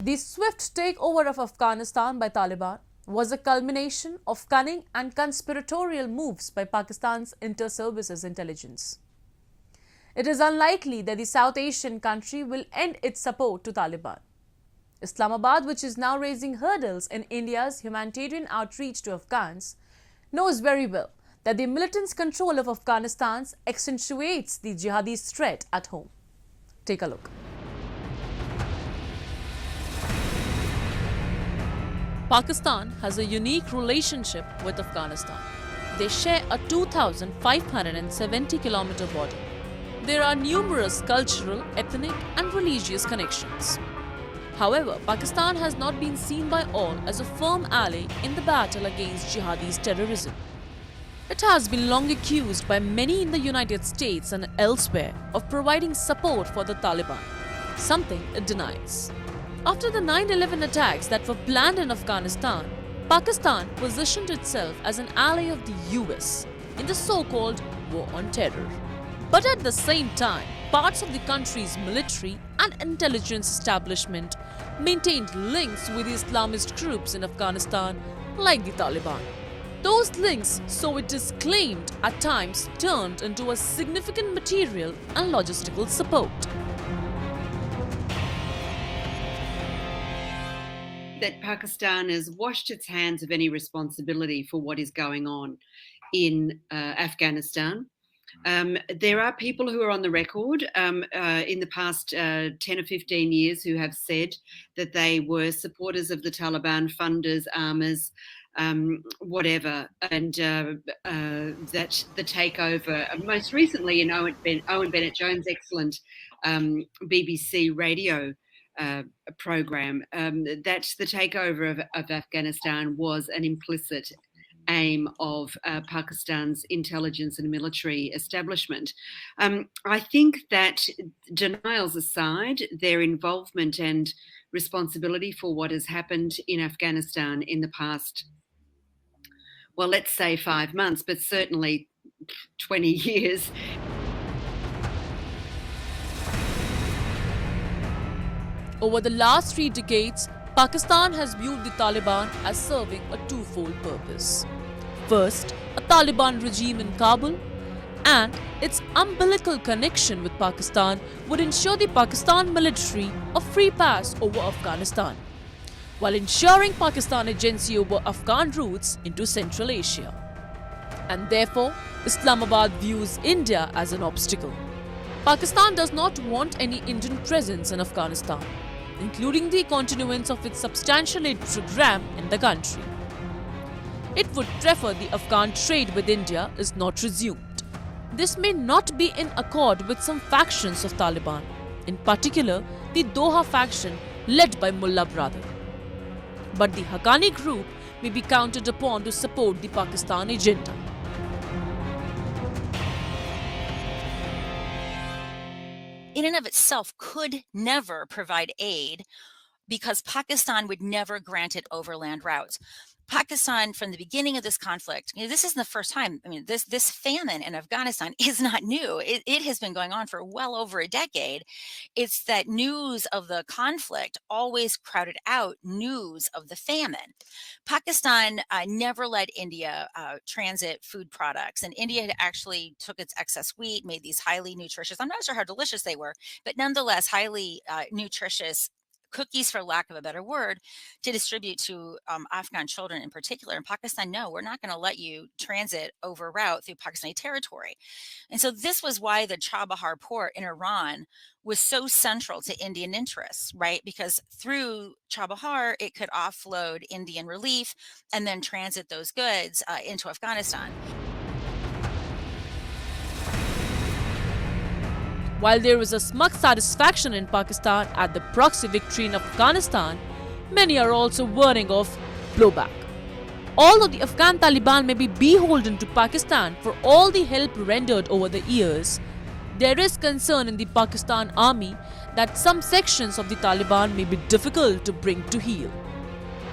The swift takeover of Afghanistan by Taliban was a culmination of cunning and conspiratorial moves by Pakistan's inter-services intelligence. It is unlikely that the South Asian country will end its support to Taliban. Islamabad, which is now raising hurdles in India's humanitarian outreach to Afghans, knows very well that the militants' control of Afghanistan accentuates the jihadist threat at home. Take a look. Pakistan has a unique relationship with Afghanistan. They share a 2,570-kilometer border. There are numerous cultural, ethnic and religious connections. However, Pakistan has not been seen by all as a firm ally in the battle against jihadist terrorism. It has been long accused by many in the United States and elsewhere of providing support for the Taliban, something it denies. After the 9/11 attacks that were planned in Afghanistan, Pakistan positioned itself as an ally of the US in the so-called war on terror. But at the same time, parts of the country's military and intelligence establishment maintained links with the Islamist groups in Afghanistan like the Taliban. Those links, so it is claimed, at times turned into a significant material and logistical support. That Pakistan has washed its hands of any responsibility for what is going on in Afghanistan. There are people who are on the record in the past 10 or 15 years who have said that they were supporters of the Taliban, funders, armors, whatever, and that the takeover, most recently in Owen Bennett-Jones' excellent BBC radio program, that the takeover of Afghanistan was an implicit aim of Pakistan's intelligence and military establishment. I think that, denials aside, their involvement and responsibility for what has happened in Afghanistan in the past, well, let's say 5 months, but certainly 20 years. Over the last 3 decades, Pakistan has viewed the Taliban as serving a twofold purpose. First, a Taliban regime in Kabul, and its umbilical connection with Pakistan would ensure the Pakistan military a free pass over Afghanistan, while ensuring Pakistan agency over Afghan routes into Central Asia. And therefore, Islamabad views India as an obstacle. Pakistan does not want any Indian presence in Afghanistan, including the continuance of its substantial aid program in the country. It would prefer the Afghan trade with India is not resumed. This may not be in accord with some factions of Taliban, in particular the Doha faction led by Mullah Brother. But the Haqqani group may be counted upon to support the Pakistan agenda. In and of itself could never provide aid because Pakistan would never grant it overland routes. Pakistan, from the beginning of this conflict, this isn't the first time. I mean, this famine in Afghanistan is not new. It has been going on for well over a decade. It's that news of the conflict always crowded out news of the famine. Pakistan never let India transit food products, and India had actually took its excess wheat, made these highly nutritious, I'm not sure how delicious they were, but nonetheless highly nutritious cookies, for lack of a better word, to distribute to Afghan children in particular. In Pakistan, no, we're not going to let you transit over route through Pakistani territory. And so this was why the Chabahar port in Iran was so central to Indian interests, right? Because through Chabahar, it could offload Indian relief and then transit those goods into Afghanistan. While there is a smug satisfaction in Pakistan at the proxy victory in Afghanistan, many are also warning of blowback. Although the Afghan Taliban may be beholden to Pakistan for all the help rendered over the years, there is concern in the Pakistan army that some sections of the Taliban may be difficult to bring to heel.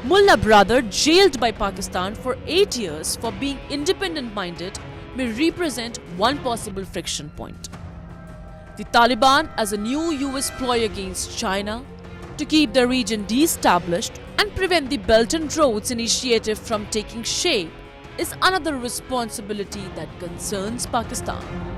Mullah Brother, jailed by Pakistan for 8 years for being independent-minded, may represent one possible friction point. The Taliban as a new US ploy against China, to keep the region de-established and prevent the Belt and Roads Initiative from taking shape is another responsibility that concerns Pakistan.